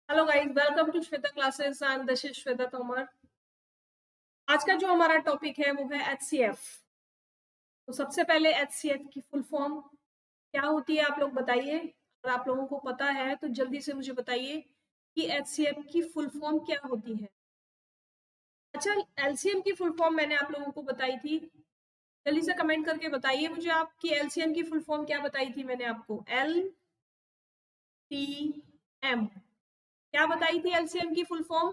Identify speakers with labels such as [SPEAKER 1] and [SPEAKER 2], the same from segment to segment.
[SPEAKER 1] Hello guys, welcome to Shweta classes and this is Shweta Tomar. आज का जो हमारा टॉपिक है वो है एचसीएफ। तो सबसे पहले एचसीएफ की फुल फॉर्म क्या होती है आप लोग बताइए। अगर आप लोगों को पता है तो जल्दी से मुझे बताइए कि एचसीएफ की फुल फॉर्म क्या होती है। अच्छा, एलसीएम की फुल फॉर्म मैंने आप लोगों को बताई थी। जल्दी से कमेंट करके बताइए मुझे आप कि एलसीएम की फुल फॉर्म क्या बताई थी मैंने आपको। एल टी एम क्या बताई थी एलसीएम की फुल फॉर्म।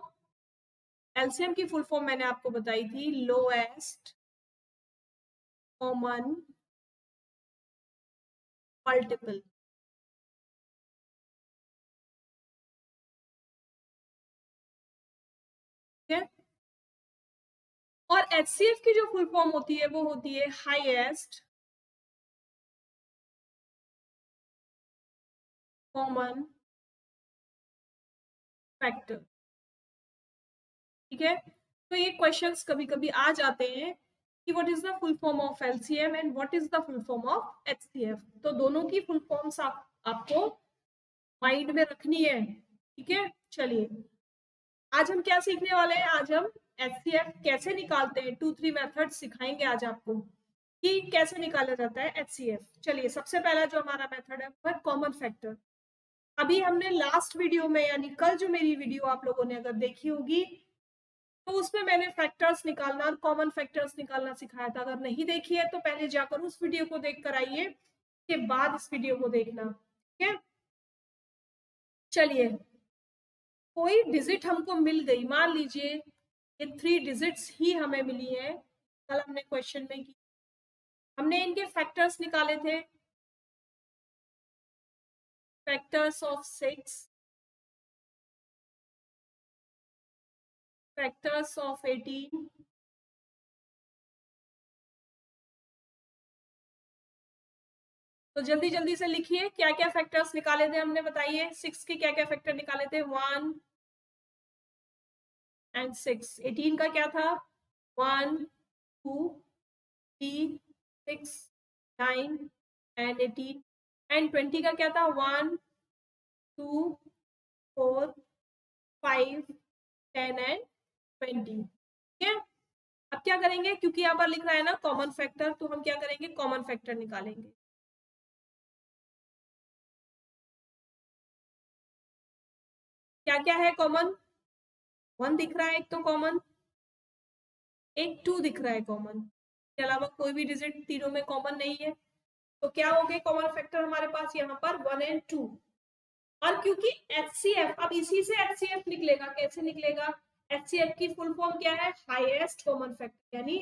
[SPEAKER 1] एलसीएम की फुल फॉर्म मैंने आपको बताई थी लोएस्ट कॉमन मल्टीपल। ठीक है। और एचसीएफ की जो फुल फॉर्म होती है वो होती है हाईएस्ट कॉमन फैक्टर। ठीक है। तो ये क्वेश्चंस कभी कभी आ जाते हैं कि what is the full form of LCM and what is the full form of HCF. तो दोनों की फुल फॉर्म्स आपको माइंड में रखनी है। ठीक है। चलिए, आज हम क्या सीखने वाले हैं। आज हम एचसीएफ कैसे निकालते हैं, 2-3 मेथड सिखाएंगे आज आपको कि कैसे निकाला जाता है एचसीएफ। चलिए, सबसे पहला जो हमारा मेथड है वो है कॉमन फैक्टर। अभी हमने लास्ट वीडियो में यानी कल जो मेरी वीडियो आप लोगों ने अगर देखी होगी तो उसमें मैंने फैक्टर्स निकालना और कॉमन फैक्टर्स निकालना सिखाया था। अगर नहीं देखी है तो पहले जाकर उस वीडियो को देख कर आइए, के बाद इस वीडियो को देखना। ठीक है। चलिए, कोई डिजिट हमको मिल गई, मान लीजिए ये 3 डिजिट्स ही हमें मिली है। कल हमने क्वेश्चन में की, हमने इनके फैक्टर्स निकाले थे। फैक्टर्स ऑफ 6, फैक्टर्स ऑफ 18, तो जल्दी जल्दी से लिखिए क्या क्या फैक्टर्स निकाले थे हमने, बताइए। 6 के क्या क्या फैक्टर निकाले थे, 1 एंड 6। 18 का क्या था, 1 2 3 6 9 एंड 18। एंड 20 का क्या था, 1 2 4 5 10 एंड 20। ठीक है। अब क्या करेंगे, क्योंकि यहाँ पर लिख रहा है ना कॉमन फैक्टर, तो हम क्या करेंगे, कॉमन फैक्टर निकालेंगे। क्या क्या है कॉमन, 1 दिख रहा है एक तो कॉमन, एक 2 दिख रहा है कॉमन, के अलावा कोई भी डिजिट तीनों में कॉमन नहीं है। तो क्या हो गए कॉमन फैक्टर हमारे पास यहाँ पर 1 एंड 2। और क्योंकि एचसीएफ, अब इसी से एचसीएफ निकलेगा, कैसे निकलेगा। एचसीएफ की फुल फॉर्म क्या है, हाईएस्ट कॉमन फैक्टर, यानी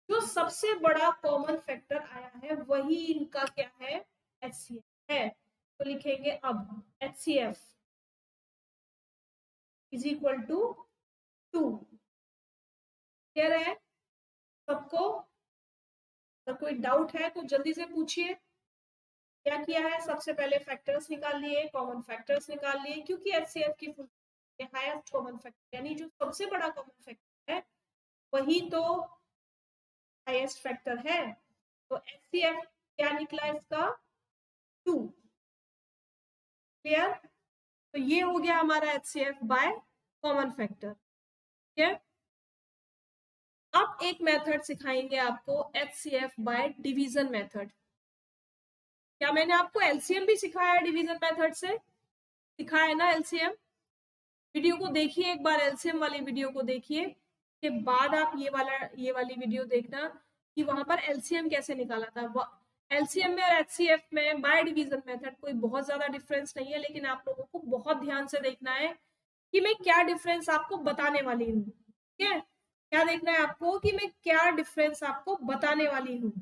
[SPEAKER 1] जो सबसे बड़ा कॉमन फैक्टर आया है वही इनका क्या है, एचसीएफ है। तो लिखेंगे अब HCF is equal to 2। Clear है सबको। अगर कोई डाउट है तो जल्दी से पूछिए। क्या किया है, सबसे पहले फैक्टर्स निकाल लिए, कॉमन फैक्टर्स निकाल लिए, क्योंकि एचसीएफ की फुल हाईएस्ट कॉमन फैक्टर यानी जो सबसे बड़ा कॉमन फैक्टर है वही तो हाईएस्ट फैक्टर है। तो एचसीएफ क्या निकला इसका, 2। क्लियर। तो ये हो गया हमारा एचसीएफ बाय कॉमन फैक्टर। ठीक है। अब एक मेथड सिखाएंगे आपको, एचसीएफ बाय डिवीजन मेथड। क्या मैंने आपको एलसीएम भी सिखाया है डिवीजन मेथड से, सिखाया है ना एलसीएम। वीडियो को देखिए एक बार, एलसीएम वाली वीडियो को देखिए, के बाद आप ये वाली वीडियो देखना कि वहां पर एलसीएम कैसे निकाला था। एलसीएम में और एचसीएफ में बाय डिवीजन मेथड कोई बहुत ज्यादा डिफरेंस नहीं है, लेकिन आप लोगों को बहुत ध्यान से देखना है कि मैं क्या डिफरेंस आपको बताने वाली हूँ। ठीक है। क्या देखना है आपको कि मैं क्या डिफरेंस आपको बताने वाली हूँ।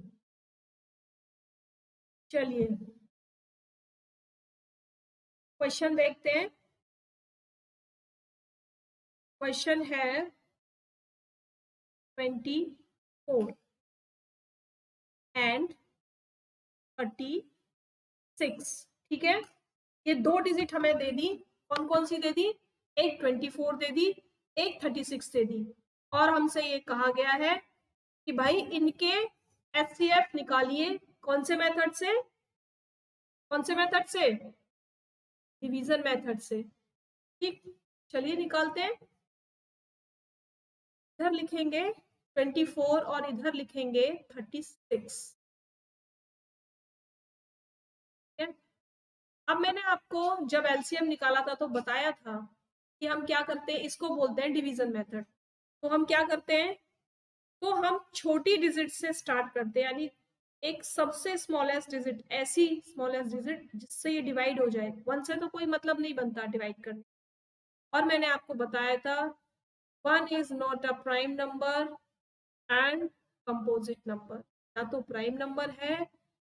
[SPEAKER 1] चलिए, क्वेश्चन देखते हैं। क्वेश्चन है 24 एंड 36। ठीक है। ये 2 डिजिट हमें दे दी, कौन कौन सी दे दी, एक 24 दे दी, एक 36 दे दी। और हमसे ये कहा गया है कि भाई इनके एचसीएफ निकालिए, कौन से मेथड से, कौन से मेथड से, डिवीजन मेथड से। ठीक, चलिए निकालते हैं। इधर लिखेंगे 24 और इधर लिखेंगे 36। ठीक है, अब मैंने आपको जब एलसीएम निकाला था तो बताया था कि हम क्या करते हैं, इसको बोलते हैं डिवीजन मेथड। तो हम क्या करते हैं, तो हम छोटी डिजिट से स्टार्ट करते हैं, यानी एक सबसे स्मॉलेस्ट डिजिट, ऐसी स्मॉलेस्ट डिजिट जिससे ये डिवाइड हो जाए। 1 से तो कोई मतलब नहीं बनता डिवाइड करने। और मैंने आपको बताया था 1 is not a prime number and composite number, ना तो प्राइम नंबर है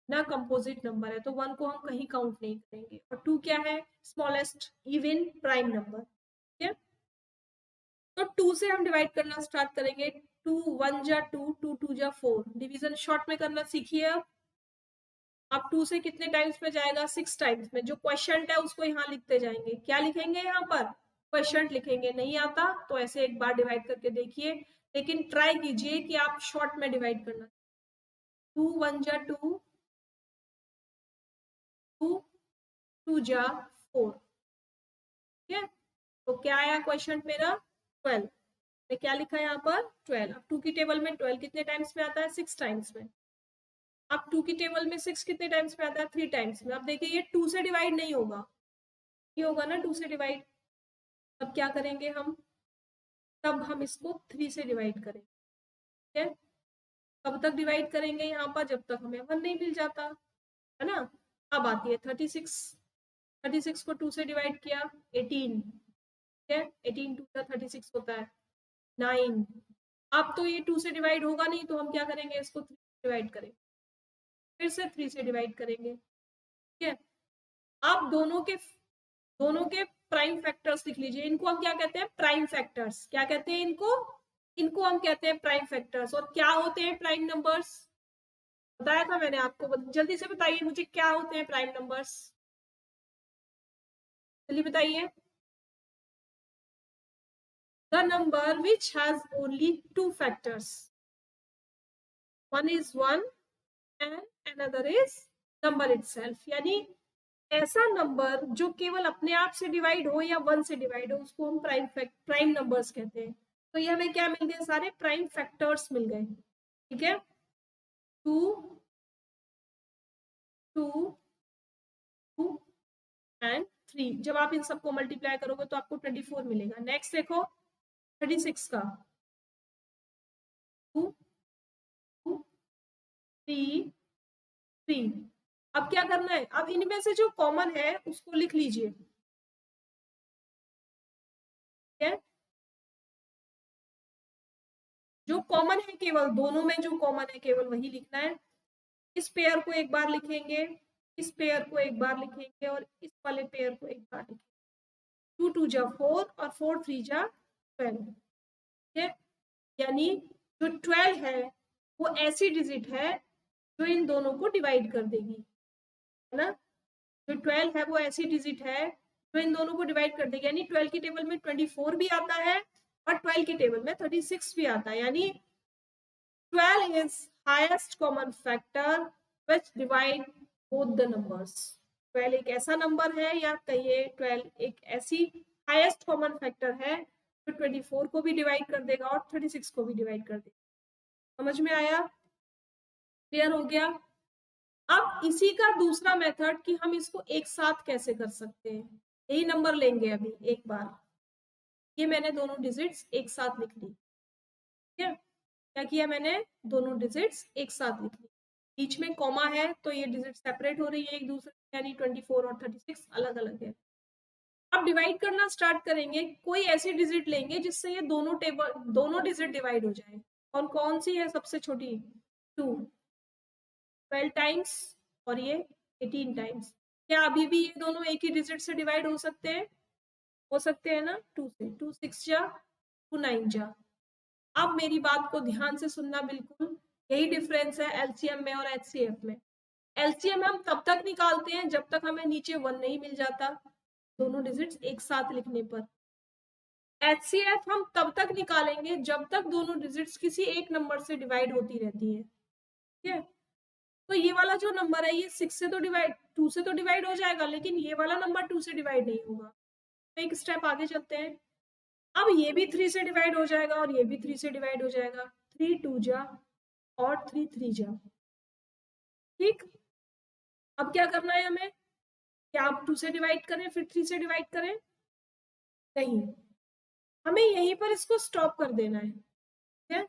[SPEAKER 1] ना कंपोजिट नंबर है, तो 1 को हम कहीं काउंट नहीं करेंगे। और 2 क्या है, स्मॉलेस्ट इवन प्राइम नंबर। ठीक है, तो 2 से हम डिवाइड करना स्टार्ट करेंगे। 2 1 जा 2, 2 2 जा 4। डिवीजन शॉर्ट में करना सीखिए। अब 2 से कितने टाइम्स में जाएगा, 6 टाइम्स में। जो क्वेश्चन है उसको यहाँ लिखते जाएंगे। क्या लिखेंगे यहाँ पर, क्वेश्चन लिखेंगे। नहीं आता तो ऐसे एक बार डिवाइड करके देखिए, लेकिन ट्राई कीजिए कि आप शॉर्ट में डिवाइड करना। 2 1 जा 2, 2 2 जा 4। ठीक है, तो क्या आया क्वेश्चन मेरा, 12। मैं क्या लिखा है यहाँ पर, 12। अब 2 की टेबल में 12 कितने टाइम्स में आता है, 6 टाइम्स में। अब 2 की टेबल में 6 कितने टाइम्स में आता है, 3 टाइम्स में। अब देखिए ये 2 से डिवाइड नहीं होगा, ये होगा ना 2 से डिवाइड। अब क्या करेंगे हम, तब हम इसको 3 से डिवाइड करेंगे। ठीक है, कब तक डिवाइड करेंगे यहाँ पर, जब तक हमें 1 नहीं मिल जाता, है ना। अब आती है 36। 36 को 2 से डिवाइड किया, 18। ठीक है, 18 2 का 36 होता है 9। अब तो ये 2 से डिवाइड होगा नहीं, तो हम क्या करेंगे, इसको 3 से डिवाइड करेंगे, फिर से 3 से डिवाइड करेंगे। ठीक है, अब दोनों के प्राइम फैक्टर्स लिख लीजिए। इनको हम क्या कहते हैं, प्राइम फैक्टर्स। क्या कहते हैं इनको, इनको हम कहते हैं प्राइम फैक्टर्स। और क्या होते हैं प्राइम नंबर्स, बताया था मैंने आपको। जल्दी से बताइए मुझे, क्या होते हैं प्राइम नंबर्स, जल्दी बताइए। The number which has only 2 factors, one is 1 and another is number itself। यानी ऐसा नंबर जो केवल अपने आप से डिवाइड हो या 1 से डिवाइड हो, उसको हम प्राइम नंबर्स कहते हैं। तो ये हमें क्या मिल गए, सारे प्राइम फैक्टर्स मिल गए। ठीक है, 2 2 2 एंड 3। जब आप इन सबको मल्टीप्लाई करोगे तो आपको 24 मिलेगा। नेक्स्ट देखो 36 का, 2 2 3 3। अब क्या करना है, अब इनमें से जो कॉमन है उसको लिख लीजिए। ठीक है, जो कॉमन है, केवल दोनों में जो कॉमन है केवल वही लिखना है। इस पेयर को एक बार लिखेंगे, इस पेयर को एक बार लिखेंगे, और इस वाले पेयर को एक बार लिखेंगे। 2 2 जा 4 और 4 3 जा 12। ठीक है, यानी जो 12 है वो ऐसी डिजिट है जो इन दोनों को डिवाइड कर देगी, है ना। जो 12 है वो ऐसी डिजिट है जो इन दोनों को डिवाइड कर देगी। यानी 12 की टेबल में 24 भी आता है और 12 की टेबल में 36 भी आता है। यानी 12 is highest common factor which divide both the numbers। 12 एक ऐसा नंबर है, या कहिए 12 एक ऐसी हाईएस्ट कॉमन फैक्टर है जो 24 को भी डिवाइड कर देगा और 36 को भी डिवाइड कर देगा। समझ में आया, क्लियर हो गया। अब इसी का दूसरा मेथड कि हम इसको एक साथ कैसे कर सकते हैं। यही नंबर लेंगे अभी एक बार। ये मैंने दोनों डिजिट्स एक साथ लिख ली। ठीक है, क्या किया मैंने, दोनों डिजिट्स एक साथ लिख ली। बीच में कॉमा है तो ये डिजिट सेपरेट हो रही है एक दूसरे से, यानी 24 और 36 अलग अलग है। अब डिवाइड करना स्टार्ट करेंगे। कोई ऐसी डिजिट लेंगे जिससे ये दोनों डिजिट डिवाइड हो जाए। और कौन सी है सबसे छोटी, 2, 12 टाइम्स, और ये 18 टाइम्स। क्या अभी भी ये दोनों एक ही डिजिट से डिवाइड हो सकते हैं, हो सकते हैं ना। 2 से 2 6 जा 2 9 जा। अब मेरी बात को ध्यान से सुनना बिल्कुल, यही डिफरेंस है एलसीएम में और एचसीएफ में। एलसीएम हम तब तक निकालते हैं जब तक हमें नीचे 1 नहीं मिल जाता, दोनों डिजिट्स एक साथ लिखने पर। एचसीएफ हम तब तक निकालेंगे जब तक दोनों डिजिट्स किसी एक नंबर से डिवाइड होती रहती है। ठीक है, तो ये वाला जो नंबर है ये 6 से तो डिवाइड 2 से तो डिवाइड हो जाएगा, लेकिन ये वाला नंबर 2 से डिवाइड नहीं होगा। एक स्टेप आगे चलते हैं। अब ये भी 3 से डिवाइड हो जाएगा और ये भी 3 से डिवाइड हो जाएगा। 3 2 जा और 3 3 जा। ठीक, अब क्या करना है हमें? क्या आप 2 से डिवाइड करें फिर 3 से डिवाइड करें? नहीं, हमें यहीं पर इसको स्टॉप कर देना है। ठीक है,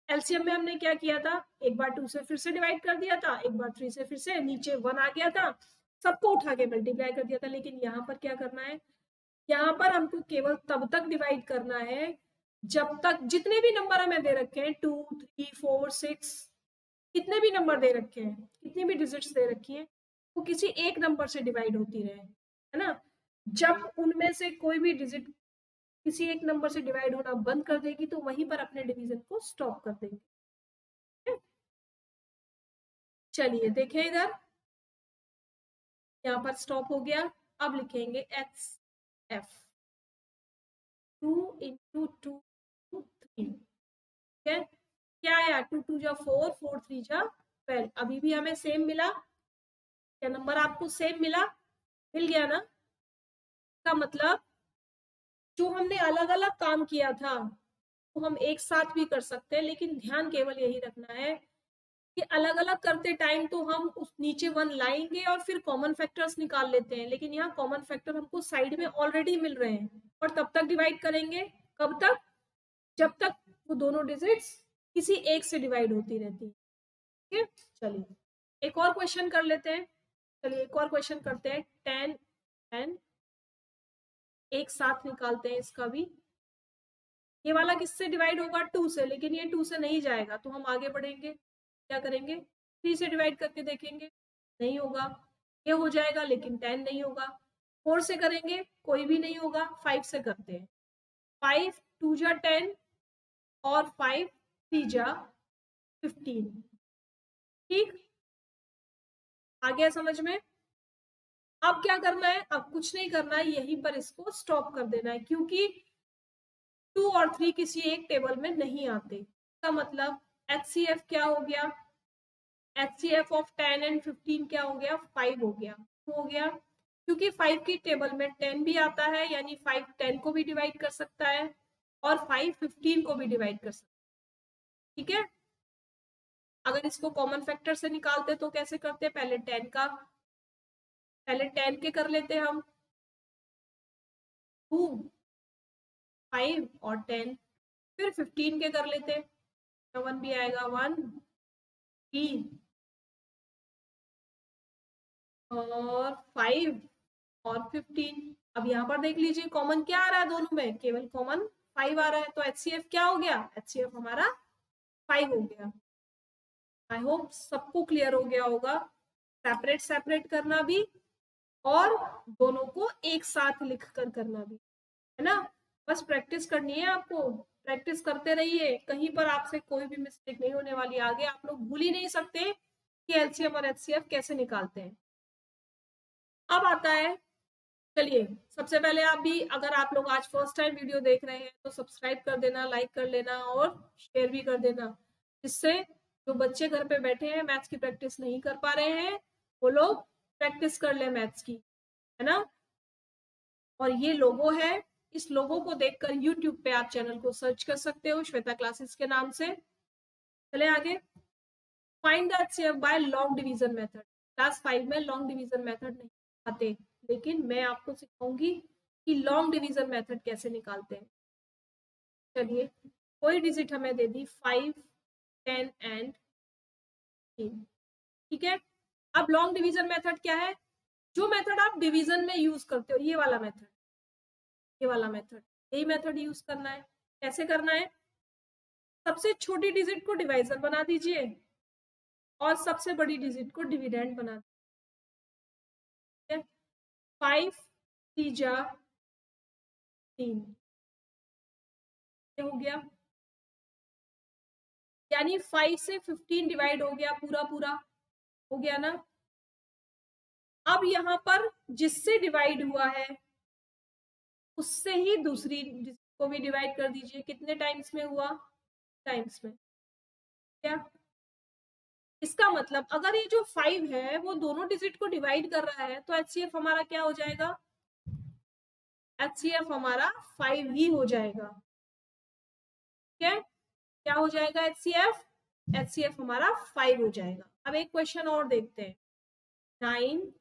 [SPEAKER 1] एलसीएम में हमने क्या किया था, एक बार 2 से फिर से डिवाइड कर दिया था, एक बार 3 से फिर से, नीचे 1 आ गया था, सबको उठा के मल्टीप्लाई कर दिया था। लेकिन यहाँ पर क्या करना है, यहाँ पर हमको केवल तब तक डिवाइड करना है जब तक जितने भी नंबर हमें दे रखे हैं 2 3 4 6, कितने भी नंबर दे रखे हैं, कितनी भी डिजिट्स दे रखी है, वो किसी एक नंबर से डिवाइड होती रहे, है ना। जब उनमें से कोई भी डिजिट किसी एक नंबर से डिवाइड होना बंद कर देगी तो वहीं पर अपने डिवीजन को स्टॉप कर देंगे। चलिए देखें इधर, यहाँ पर स्टॉप हो गया। अब लिखेंगे एक्स एफ 2 इंटू 2 3। ठीक है, क्या आया, 2 2 जा 4 4 3 जा 12। अभी भी हमें सेम मिला, क्या नंबर आपको सेम मिला? मिल गया ना। का मतलब जो हमने अलग अलग काम किया था वो हम एक साथ भी कर सकते हैं, लेकिन ध्यान केवल यही रखना है कि अलग अलग करते टाइम तो हम उस नीचे 1 लाएंगे और फिर कॉमन फैक्टर्स निकाल लेते हैं, लेकिन यहाँ कॉमन फैक्टर हमको साइड में ऑलरेडी मिल रहे हैं और तब तक डिवाइड करेंगे, कब तक, जब तक वो दोनों डिजिट्स किसी एक से डिवाइड होती रहती है। ठीक है, चलिए एक और क्वेश्चन कर लेते हैं। चलिए एक और क्वेश्चन करते हैं। 10 10 एक साथ निकालते हैं इसका भी। ये वाला किससे डिवाइड होगा, 2 से, लेकिन ये 2 से नहीं जाएगा तो हम आगे बढ़ेंगे, क्या करेंगे, 3 से डिवाइड करके देखेंगे, नहीं होगा। ये हो जाएगा लेकिन 10 नहीं होगा। 4 से करेंगे, कोई भी नहीं होगा। 5 से करते हैं, 5 2 जा 10 और 5 3 जा 15। ठीक, आ गया समझ में। अब क्या करना है, अब कुछ नहीं करना है, यहीं पर इसको स्टॉप कर देना है, क्योंकि 2 और 3 किसी एक टेबल में नहीं आते। इसका मतलब HCF क्या हो गया, HCF ऑफ 10 एंड 15 क्या हो गया, 5 हो गया। हो गया क्योंकि 5 की टेबल में 10 भी आता है, यानी 5 10 को भी डिवाइड कर सकता है और 5 15 को भी डिवाइड कर सकता है। ठीक है, अगर इसको कॉमन फैक्टर से निकालते तो कैसे करते, पहले 10 के कर लेते हम, 2 5 और 10, फिर 15 के कर लेते, 1 भी आएगा, 1 3 और 5 और 15। अब यहाँ पर देख लीजिए कॉमन क्या आ रहा है दोनों में, केवल कॉमन 5 आ रहा है, तो HCF क्या हो गया, HCF हमारा 5 हो गया। आई होप सबको क्लियर हो गया होगा, सेपरेट सेपरेट करना भी और दोनों को एक साथ लिख कर करना भी, है ना। बस प्रैक्टिस करनी है आपको, प्रैक्टिस करते रहिए, कहीं पर आपसे कोई भी मिस्टेक नहीं होने वाली। आगे आप लोग भूल ही नहीं सकते कि एलसीएम और एचसीएफ कैसे निकालते हैं। अब आता है, चलिए सबसे पहले आप भी, अगर आप लोग आज फर्स्ट टाइम वीडियो देख रहे हैं तो सब्सक्राइब कर देना, लाइक कर लेना और शेयर भी कर देना, जिससे जो बच्चे घर पे बैठे हैं मैथ्स की प्रैक्टिस नहीं कर पा रहे हैं वो लोग प्रैक्टिस कर ले मैथ्स की, है ना। और ये लोगो है, इस लोगो को देखकर यूट्यूब पे आप चैनल को सर्च कर सकते हो श्वेता क्लासेस के नाम से। चले आगे, find the HCF by long division method. Class 5 में लॉन्ग डिवीजन मेथड नहीं आते, लेकिन मैं आपको सिखाऊंगी कि लॉन्ग डिवीजन मेथड कैसे निकालते हैं। चलिए कोई डिजिट हमें दे दी 5 10 एंड 3। ठीक है, अब लॉन्ग डिवीजन मेथड क्या है, जो मेथड आप डिवीजन में यूज करते हो, ये वाला मेथड, ये वाला मेथड, यही मेथड यूज करना है। कैसे करना है, सबसे छोटी डिजिट को डिवाइजर बना दीजिए और सबसे बड़ी डिजिट को डिविडेंड बना दीजिए। 5 3 जा 3 हो गया, यानी 5 से 15 डिवाइड हो गया, पूरा पूरा हो गया ना। अब यहाँ पर जिससे डिवाइड हुआ है उससे ही दूसरी डिजिट को भी डिवाइड कर दीजिए। कितने टाइम्स में हुआ, टाइम्स में। क्या इसका मतलब, अगर ये जो 5 है वो दोनों डिजिट को डिवाइड कर रहा है तो एचसीएफ हमारा क्या हो जाएगा, HCF हमारा 5 ही हो जाएगा। ठीक है, क्या हो जाएगा HCF? HCF हमारा 5 हो जाएगा। अब एक क्वेश्चन और देखते हैं, 9,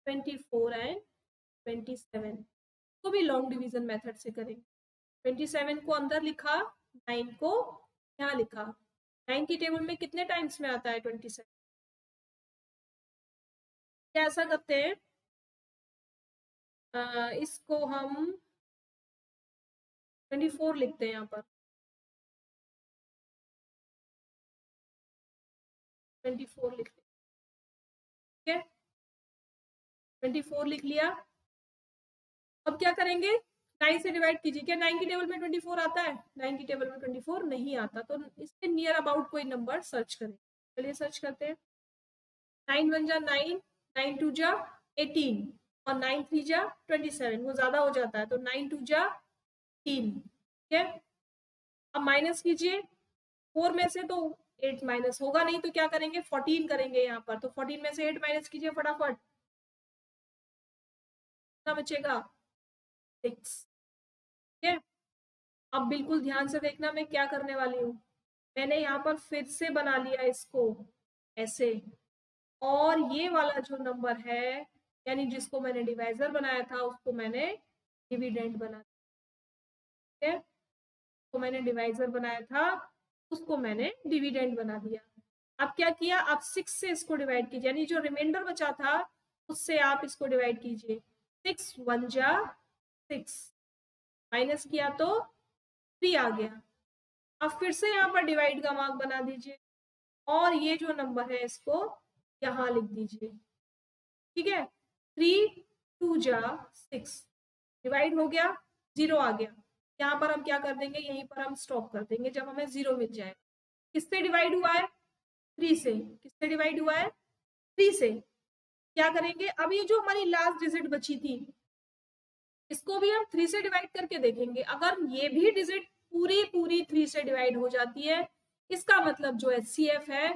[SPEAKER 1] 24 एंड 27 को भी लॉन्ग डिवीजन मेथड से करेंगे। 27 को अंदर लिखा, 9 को यहाँ लिखा। 9 की टेबल में कितने टाइम्स में आता है 27? क्या ऐसा करते हैं, इसको हम 24 लिखते हैं यहाँ पर। 24 लिखते हैं, ठीक है, 24 लिख लिया। अब क्या करेंगे, 9 से डिवाइड कीजिए। क्या 9 की टेबल में 24 आता है? 9 की टेबल में 24 नहीं आता, तो इसके नियर अबाउट कोई नंबर सर्च करें। चलिए सर्च करते हैं। 9 1 जा 9, 9 2 जा 18 और 9 3 जा 27, वो ज्यादा हो जाता है, तो 9 2 जा 3। ठीक है, अब माइनस कीजिए, 4 में से तो 8 माइनस होगा नहीं, तो क्या करेंगे, 14 करेंगे यहाँ पर। तो 14 में से 8 माइनस कीजिए फटाफट, कितना बचेगा, 6। ठीक है, अब बिल्कुल ध्यान से देखना मैं क्या करने वाली हूँ। मैंने यहाँ पर फिर से बना लिया इसको ऐसे, और ये वाला जो नंबर है, यानी जिसको मैंने डिवाइजर बनाया था, उसको मैंने डिविडेंड बना दिया। तो मैंने डिवाइजर बनाया था, उसको मैंने डिविडेंड बना दिया। अब क्या किया, आप 6 से इसको डिवाइड कीजिए, यानी जो रिमाइंडर बचा था उससे आप इसको डिवाइड कीजिए। 6 1 जा 6, माइनस किया तो 3 आ गया। अब फिर से यहाँ पर डिवाइड का मार्क बना दीजिए, और ये जो नंबर है इसको यहाँ लिख दीजिए। ठीक है, 3 2 जा 6, डिवाइड हो गया, 0 आ गया। यहाँ पर हम क्या कर देंगे, यहीं पर हम स्टॉप कर देंगे जब हमें 0 मिल जाए। किससे डिवाइड हुआ है, 3 से। किससे डिवाइड हुआ है, 3 से। क्या करेंगे, अब ये जो हमारी लास्ट डिजिट बची थी, इसको भी हम 3 से डिवाइड करके देखेंगे। अगर ये भी डिजिट पूरी पूरी 3 से डिवाइड हो जाती है, इसका मतलब जो HCF है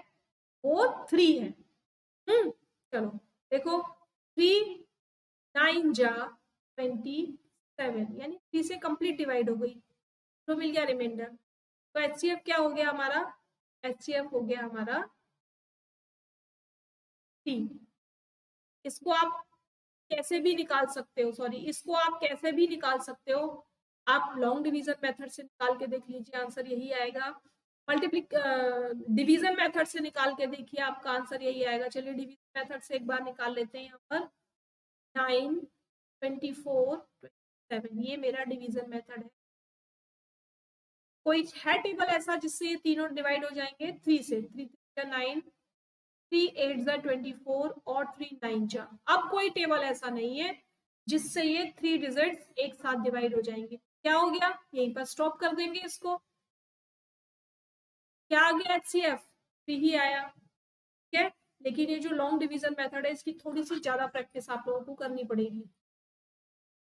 [SPEAKER 1] वो 3 है। चलो देखो, 3 9 जा 27, यानी 3 से कंप्लीट डिवाइड हो गई, तो मिल गया रिमाइंडर। तो HCF क्या हो गया हमारा, HCF हो गया हमारा 3। इसको आप कैसे भी निकाल सकते हो, सॉरी, इसको आप कैसे भी निकाल सकते हो। आप लॉन्ग डिवीजन मेथड से निकाल के देख लीजिए, आंसर यही आएगा। मल्टीप्लिक डिवीजन मेथड से निकाल के देखिए, आपका आंसर यही आएगा। चलिए डिवीजन मेथड से एक बार निकाल लेते हैं। यहाँ पर 9 24 27, ये मेरा डिवीजन मेथड है। कोई है टेबल ऐसा जिससे ये तीनों डिवाइड हो जाएंगे? 3 से, 3 3 9, 3 8 24 और 3 9 जा। अब कोई टेबल ऐसा नहीं है जिससे ये 3 डिजिट्स एक साथ डिवाइड हो जाएंगे। क्या हो गया, यहीं पर स्टॉप कर देंगे इसको। क्या आ गया, HCF 3 ही आया। ठीक है, लेकिन ये जो लॉन्ग डिवीजन मेथड है, इसकी थोड़ी सी ज्यादा प्रैक्टिस आप लोगों को करनी पड़ेगी।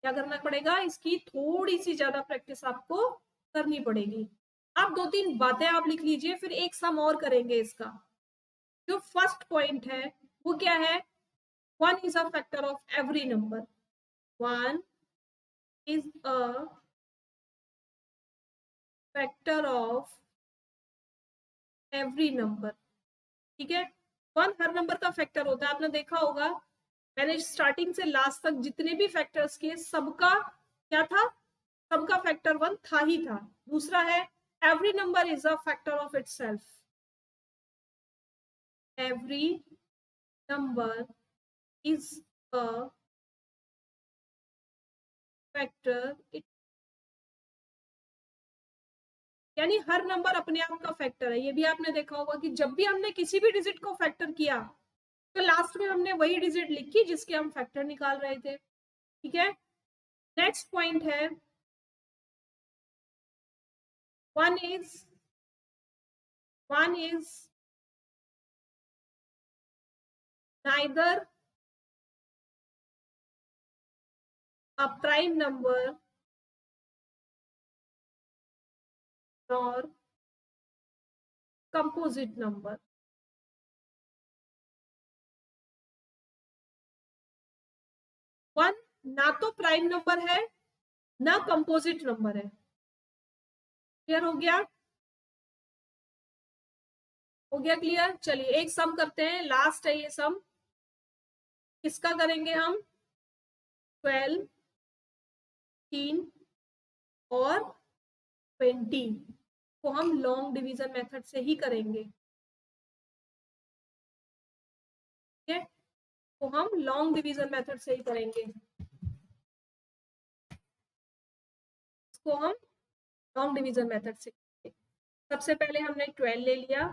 [SPEAKER 1] क्या करना पड़ेगा, इसकी थोड़ी सी ज्यादा प्रैक्टिस आपको करनी पड़ेगी। अब 2-3 बातें आप लिख लीजिए, फिर एक सम और करेंगे इसका। जो फर्स्ट पॉइंट है वो क्या है, 1 is a factor of every number. 1 is a factor of every number. ठीक है, 1 हर नंबर का फैक्टर होता है। आपने देखा होगा, मैंने स्टार्टिंग से लास्ट तक जितने भी फैक्टर्स किए, सबका क्या था, सबका फैक्टर 1 था ही था। दूसरा है, every number is a factor of itself. Every number is a factor, यानी हर नंबर अपने आप का फैक्टर है। ये भी आपने देखा होगा कि जब भी हमने किसी भी डिजिट को फैक्टर किया, तो लास्ट में हमने वही डिजिट लिखी जिसके हम फैक्टर निकाल रहे थे। ठीक है, नेक्स्ट पॉइंट है, one is neither a prime number nor composite number. 1 ना तो प्राइम नंबर है ना कंपोजिट नंबर है। क्लियर हो गया? हो गया क्लियर? चलिए एक सम करते हैं, लास्ट है ये सम। किसका करेंगे हम? 12, 13 और 20 को हम लॉन्ग डिवीजन मेथड से ही करेंगे। ठीक है, तो हम लॉन्ग डिवीजन मेथड से ही करेंगे। इसको हम लॉन्ग डिवीजन मेथड से करेंगे। सबसे पहले हमने 12 ले लिया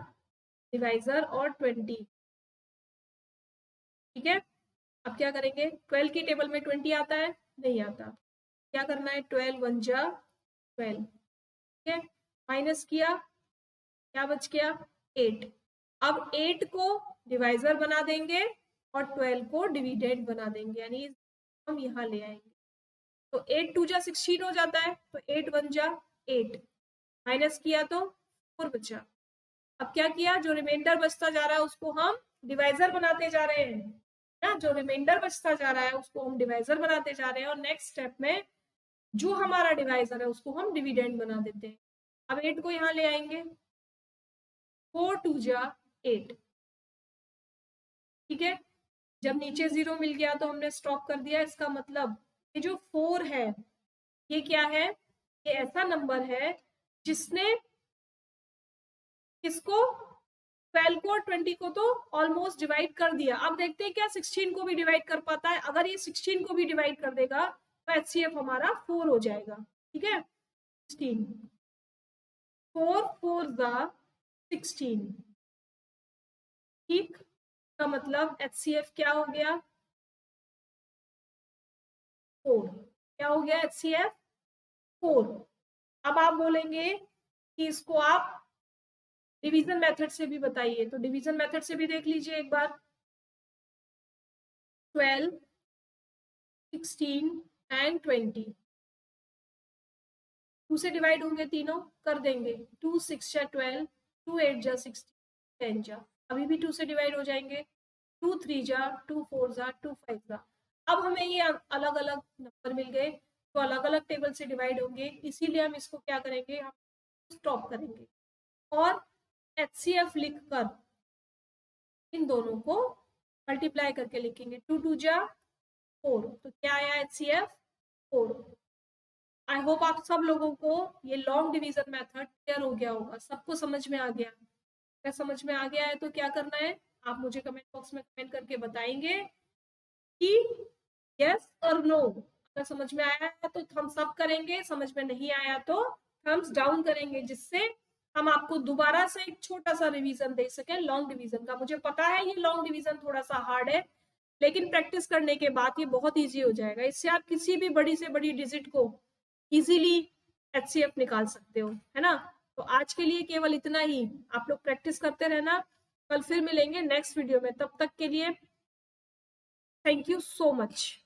[SPEAKER 1] डिवाइजर और 20। ठीक है, अब क्या करेंगे? 12 की टेबल में 20 आता है? नहीं आता। क्या करना है? 12 1 जा 12। ठीक है, माइनस किया, क्या बच गया? 8। अब 8 को डिवाइजर बना देंगे और 12 को डिविडेंड बना देंगे, यानी हम यहाँ ले आएंगे। तो 8 2 जा 16 हो जाता है, तो 8 1 जा 8, माइनस किया तो 4 बचा। अब क्या किया? जो रिमाइंडर बचता जा रहा है उसको हम डिवाइजर बनाते जा रहे हैं ना, जो रिमाइंडर बचता जा रहा है उसको हम डिवाइजर बनाते जा रहे हैं, और नेक्स्ट स्टेप में जो हमारा डिवाइजर है उसको हम डिविडेंड बना देते हैं। अब 8 को यहाँ ले आएंगे, 4 2 जा 8। ठीक है, जब नीचे 0 मिल गया तो हमने स्टॉप कर दिया। इसका मतलब ये जो 4 है ये क्या है? ये ऐसा नंबर है जिसने किसको? 12 को और 20 को तो ऑलमोस्ट डिवाइड कर दिया। अब देखते हैं क्या 16 को भी डिवाइड कर पाता है। अगर ये 16 को भी डिवाइड कर देगा तो HCF हमारा 4 हो जाएगा। ठीक है, 16, 4 4 जा 16। ठीक, का मतलब HCF क्या हो गया? 4। क्या हो गया HCF? 4। अब आप बोलेंगे कि इसको आप डिवीजन मेथड से भी बताइए, तो डिवीजन मेथड से भी देख लीजिए एक बार। 12, 16 एंड 20 2 से डिवाइड होंगे, तीनों कर देंगे। 2 6 जा 12, 2 8 जा 16, 10 जा, अभी भी 2 से डिवाइड हो जाएंगे। 2 3 जा 2 4 जा 2 5 जा। अब हमें ये अलग अलग नंबर मिल गए तो अलग अलग टेबल से डिवाइड होंगे, इसीलिए हम इसको क्या करेंगे? हम स्टॉप करेंगे और HCF लिखकर इन दोनों को मल्टीप्लाई करके लिखेंगे। 2 2 जा 4, तो क्या आया? HCF 4। आई होप आप सब लोगों को ये लॉन्ग डिवीजन मेथड क्लियर हो गया होगा, सबको समझ में आ गया। अगर समझ में आ गया है तो क्या करना है? आप मुझे कमेंट बॉक्स में कमेंट करके बताएंगे कि यस और नो। अगर समझ में आया है तो थम्स अप करेंगे, समझ में नहीं आया तो थम्स डाउन करेंगे, जिससे हम आपको दोबारा से एक छोटा सा रिवीजन दे सकें लॉन्ग डिवीजन का। मुझे पता है ये लॉन्ग डिवीजन थोड़ा सा हार्ड है, लेकिन प्रैक्टिस करने के बाद ये बहुत ईजी हो जाएगा। इससे आप किसी भी बड़ी से बड़ी डिजिट को इजीली HCF निकाल सकते हो, है ना। तो आज के लिए केवल इतना ही, आप लोग प्रैक्टिस करते रहना। कल फिर मिलेंगे नेक्स्ट वीडियो में, तब तक के लिए थैंक यू सो मच।